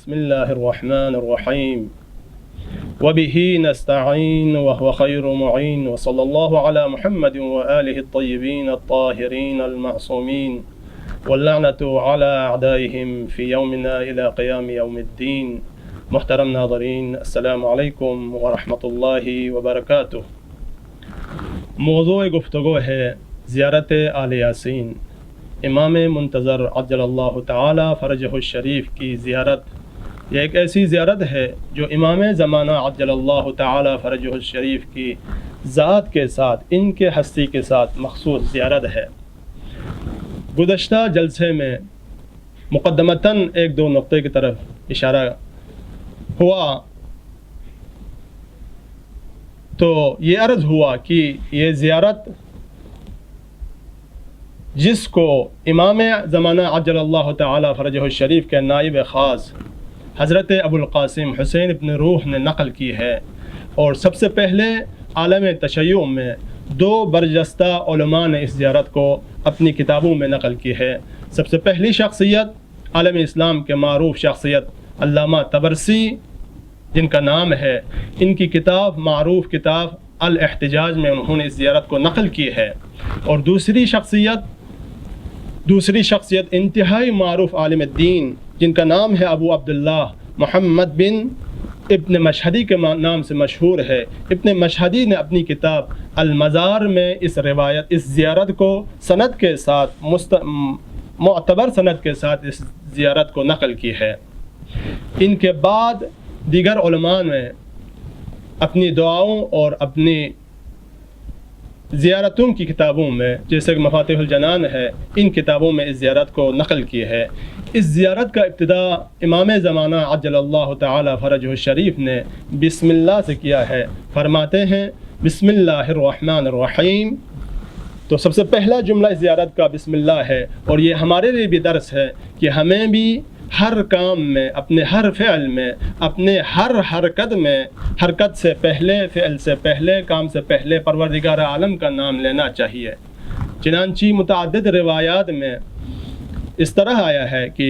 بسم الله الرحمن الرحيم وبه نستعين وهو خير معين وصلى الله على محمد وآله الطيبين الطاهرين المعصومين واللعنة على أعدائهم في يومنا إلى قيام يوم الدين. محترم ناظرین، السلام علیکم ورحمۃ اللہ وبرکاتہ۔ موضوع گفتگو ہے زیارت آل یاسین، امام منتظر عجل اللہ تعالی فرجہ الشریف کی زیارت۔ یہ ایک ایسی زیارت ہے جو امام زمانہ عجل اللہ تعالی فرجہ الشریف کی ذات کے ساتھ، ان کے ہستی کے ساتھ مخصوص زیارت ہے۔ گزشتہ جلسے میں مقدمتاً ایک دو نقطے کی طرف اشارہ ہوا، تو یہ عرض ہوا کہ یہ زیارت جس کو امام زمانہ عجل اللہ تعالی فرجہ الشریف کے نائب خاص حضرت ابو القاسم حسین ابن روح نے نقل کی ہے، اور سب سے پہلے عالم تشیع میں دو برجستہ علماء نے اس زیارت کو اپنی کتابوں میں نقل کی ہے۔ سب سے پہلی شخصیت عالم اسلام کے معروف شخصیت علامہ طبرسی، جن کا نام ہے، ان کی کتاب معروف کتاب الاحتجاج میں انہوں نے اس زیارت کو نقل کی ہے۔ اور دوسری شخصیت انتہائی معروف عالم الدین، جن کا نام ہے ابو عبداللہ محمد بن ابن مشہدی کے نام سے مشہور ہے۔ ابن مشہدی نے اپنی کتاب المزار میں اس زیارت کو سند کے ساتھ، معتبر سند کے ساتھ اس زیارت کو نقل کی ہے۔ ان کے بعد دیگر علماء نے اپنی دعاؤں اور اپنی زیارتوں کی کتابوں میں، جیسے کہ مفاتیح الجنان ہے، ان کتابوں میں اس زیارت کو نقل کی ہے۔ اس زیارت کا ابتدا امام زمانہ عجل اللہ تعالی فرجہ الشریف نے بسم اللہ سے کیا ہے۔ فرماتے ہیں بسم اللہ الرحمن الرحیم۔ تو سب سے پہلا جملہ اس زیارت کا بسم اللہ ہے، اور یہ ہمارے لیے بھی درس ہے کہ ہمیں بھی ہر کام میں، اپنے ہر فعل میں، اپنے ہر حرکت میں، حرکت سے پہلے، فعل سے پہلے، کام سے پہلے پروردگار عالم کا نام لینا چاہیے۔ چنانچہ متعدد روایات میں اس طرح آیا ہے کہ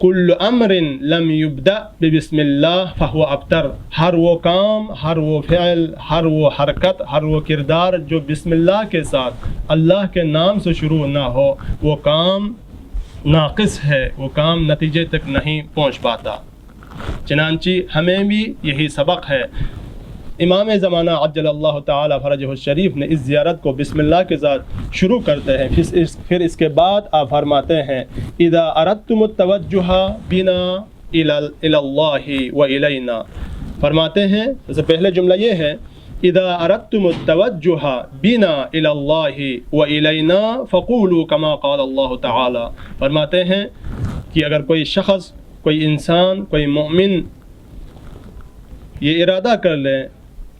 کل امر لم یبدأ ببسم اللہ فہو ابتر، ہر وہ کام، ہر وہ فعل، ہر وہ حرکت، ہر وہ کردار جو بسم اللہ کے ساتھ، اللہ کے نام سے شروع نہ ہو، وہ کام ناقص ہے، وہ کام نتیجے تک نہیں پہنچ پاتا۔ چنانچہ ہمیں بھی یہی سبق ہے۔ امام زمانہ عجل اللہ تعالی فرجہ الشریف نے اس زیارت کو بسم اللہ کے ساتھ شروع کرتے ہیں، پھر اس کے بعد آپ فرماتے ہیں اذا اردتم التوجہ بنا الی اللہ و الینا۔ فرماتے ہیں سب سے پہلے جملہ یہ ہے اذا اردتم التوجہ بنا الی اللہ و الینا فقولوا کما قال اللہ تعالی۔ فرماتے ہیں کہ اگر کوئی شخص، کوئی انسان، کوئی مومن یہ ارادہ کر لے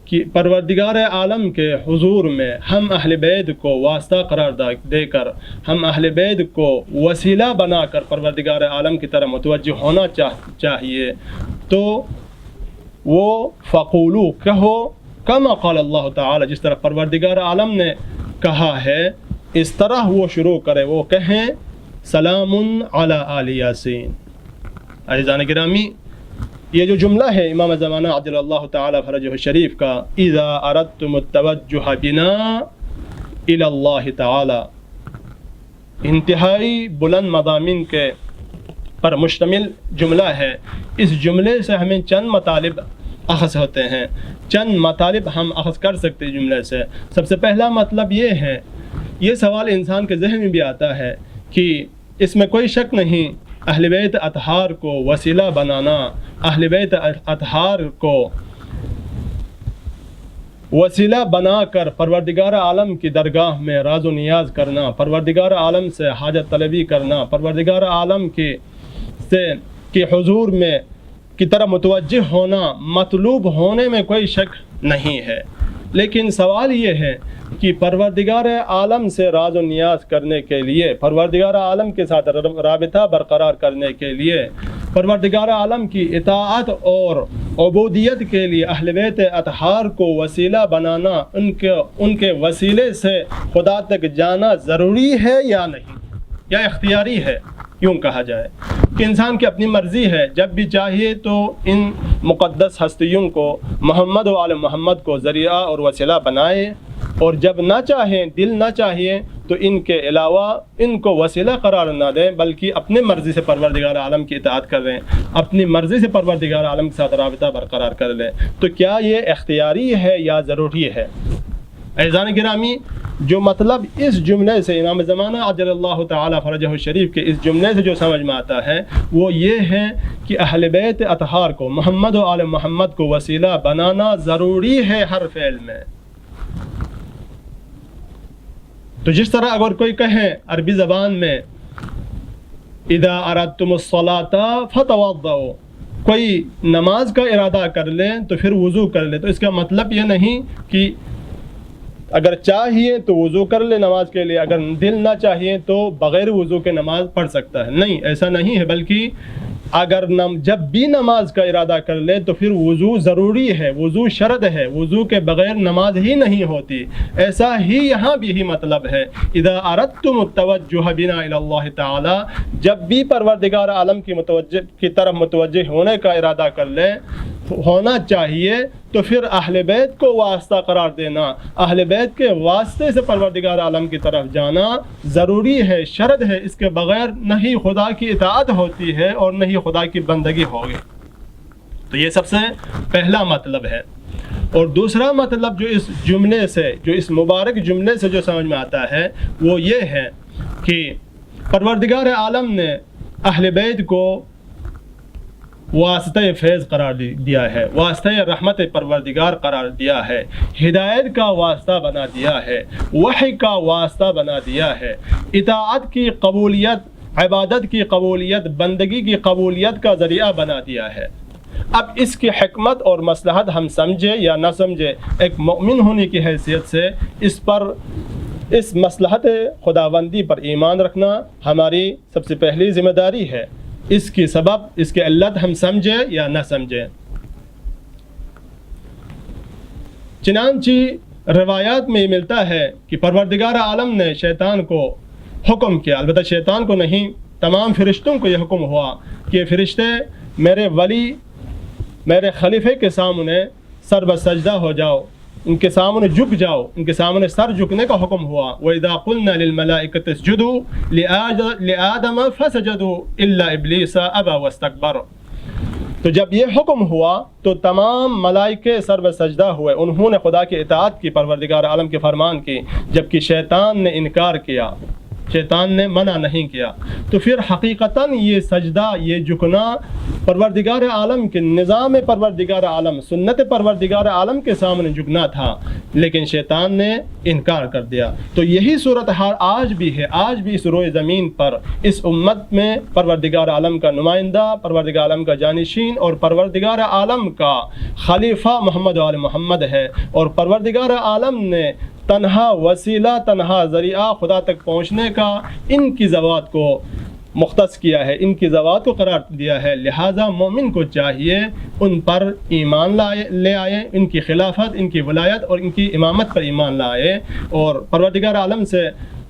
کہ پروردگار عالم کے حضور میں ہم اہل بیت کو واسطہ قرار دے کر، ہم اہل بیت کو وسیلہ بنا کر پروردگار عالم کی طرف متوجہ ہونا چاہیے، تو وہ فقولو کہو کما قال اللہ تعالی، جس طرح پروردگار عالم نے کہا ہے اس طرح وہ شروع کرے، وہ کہیں سلام علی آل یاسین۔ عزیزان گرامی، یہ جو جملہ ہے امام زمانہ عجل اللہ تعالی فرجہ الشریف کا اذا اردتم التوجہ بنا الی اللہ تعالی، انتہائی بلند مضامین کے پر مشتمل جملہ ہے۔ اس جملے سے ہمیں چند مطالب اخذ ہوتے ہیں، چند مطالب ہم اخذ کر سکتے ہیں جملے سے۔ سب سے پہلا مطلب یہ ہے، یہ سوال انسان کے ذہن میں بھی آتا ہے کہ اس میں کوئی شک نہیں، اہل بیت اطہار کو وسیلہ بنانا، اہل بیت اطہار کو وسیلہ بنا کر پروردگار عالم کی درگاہ میں راز و نیاز کرنا، پروردگار عالم سے حاجت طلبی کرنا، پروردگار عالم کے حضور میں کی طرح متوجہ ہونا، مطلوب ہونے میں کوئی شک نہیں ہے۔ لیکن سوال یہ ہے کہ پروردگار عالم سے راز و نیاز کرنے کے لیے، پروردگار عالم کے ساتھ رابطہ برقرار کرنے کے لیے، پروردگار عالم کی اطاعت اور عبودیت کے لیے اہل بیت اطہار کو وسیلہ بنانا، ان کے وسیلے سے خدا تک جانا ضروری ہے یا نہیں، یا اختیاری ہے، یوں کہا جائے۔ کہ انسان کی اپنی مرضی ہے، جب بھی چاہیے تو ان مقدس ہستیوں کو، محمد و آل محمد کو ذریعہ اور وسیلہ بنائے، اور جب نہ چاہیں، دل نہ چاہیے تو ان کے علاوہ ان کو وسیلہ قرار نہ دیں، بلکہ اپنے مرضی سے پروردگار عالم کی اطاعت کر لیں، اپنی مرضی سے پروردگار عالم کے ساتھ رابطہ برقرار کر لیں۔ تو کیا یہ اختیاری ہے یا ضروری ہے؟ عزیزان گرامی، جو مطلب اس جملے سے امام زمانہ عجل اللہ تعالی فرجہ الشریف کے اس جملے سے جو سمجھ میں آتا ہے وہ یہ ہے کہ اہل بیت اطہار کو، محمد و آل محمد کو وسیلہ بنانا ضروری ہے ہر فعل میں۔ تو جس طرح اگر کوئی کہے عربی زبان میں اذا اردتم الصلاة فتوضؤوا، کوئی نماز کا ارادہ کر لیں تو پھر وضو کر لیں، تو اس کا مطلب یہ نہیں کہ اگر چاہیے تو وضو کر لے نماز کے لیے، اگر دل نہ چاہیے تو بغیر وضو کے نماز پڑھ سکتا ہے، نہیں، ایسا نہیں ہے، بلکہ اگر جب بھی نماز کا ارادہ کر لے تو پھر وضو ضروری ہے، وضو شرط ہے، وضو کے بغیر نماز ہی نہیں ہوتی۔ ایسا ہی یہاں بھی ہی مطلب ہے، اذا اردتم التوجہ بنا الی اللہ تعالی، جب بھی پروردگار عالم کی طرف متوجہ ہونے کا ارادہ کر لیں، ہونا چاہیے، تو پھر اہل بیت کو واسطہ قرار دینا، اہل بیت کے واسطے سے پروردگار عالم کی طرف جانا ضروری ہے، شرط ہے، اس کے بغیر نہ ہی خدا کی اطاعت ہوتی ہے اور نہ ہی خدا کی بندگی ہوگی۔ تو یہ سب سے پہلا مطلب ہے۔ اور دوسرا مطلب جو اس جملے سے، جو اس مبارک جملے سے جو سمجھ میں آتا ہے وہ یہ ہے کہ پروردگار عالم نے اہل بیت کو واسطہ فیض قرار دیا ہے، واسطہ رحمت پروردگار قرار دیا ہے، ہدایت کا واسطہ بنا دیا ہے، وحی کا واسطہ بنا دیا ہے، اطاعت کی قبولیت، عبادت کی قبولیت، بندگی کی قبولیت کا ذریعہ بنا دیا ہے۔ اب اس کی حکمت اور مصلحت ہم سمجھے یا نہ سمجھے، ایک مومن ہونے کی حیثیت سے اس مصلحت خداوندی پر ایمان رکھنا ہماری سب سے پہلی ذمہ داری ہے۔ اس کی سبب، اس کے علت ہم سمجھے یا نہ سمجھے۔ چنانچہ روایات میں یہ ملتا ہے کہ پروردگار عالم نے شیطان کو حکم کیا، البتہ شیطان کو نہیں، تمام فرشتوں کو یہ حکم ہوا کہ فرشتے میرے ولی، میرے خلیفے کے سامنے سر بسجدہ ہو جاؤ، ان کے سامنے جھک جاؤ، ان کے سامنے سر جھکنے کا حکم ہوا۔ وَإِذَا قُلْنَا لِلْمَلَائِكَةِ اسْجُدُوا لِآدَمَ فَسَجَدُوا إِلَّا إِبْلِيسَ أَبَى وَاسْتَكْبَرَ۔ تو جب یہ حکم ہوا تو تمام ملائکے سر بسجدہ ہوئے، انہوں نے خدا کی اطاعت کی، پروردگار عالم کے فرمان کی، جبکہ شیطان نے انکار کیا، شیطان نے منع نہیں کیا۔ تو پھر حقیقتاً یہ سجدہ، یہ جھکنا پروردگار عالم کے نظام، پروردگار عالم، سنت پروردگار عالم کے سامنے جھکنا تھا، لیکن شیطان نے انکار کر دیا۔ تو یہی صورتحال آج بھی ہے، آج بھی اس روئے زمین پر اس امت میں پروردگار عالم کا نمائندہ، پروردگار عالم کا جانشین اور پروردگار عالم کا خلیفہ محمد و آل محمد ہے، اور پروردگار عالم نے تنہا وسیلہ، تنہا ذریعہ خدا تک پہنچنے کا ان کی ذوات کو مختص کیا ہے، ان کی ذوات کو قرار دیا ہے، لہٰذا مومن کو چاہیے ان پر ایمان لے آئے، ان کی خلافت، ان کی ولایت اور ان کی امامت پر ایمان لائے، اور پروردگار عالم سے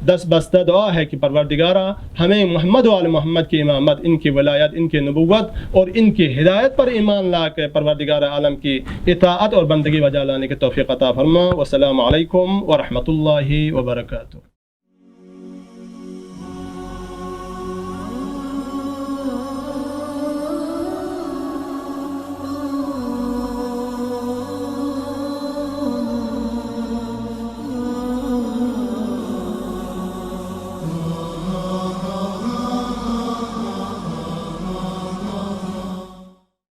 دس بستہ دعا ہے کہ پروردگارہ ہمیں محمد و آل محمد کی امامت، ان کی ولایت، ان کی نبوت اور ان کی ہدایت پر ایمان لا کے پروردگار عالم کی اطاعت اور بندگی بجا لانے کی توفیق عطا فرما۔ والسلام علیکم ورحمۃ اللہ وبرکاتہ۔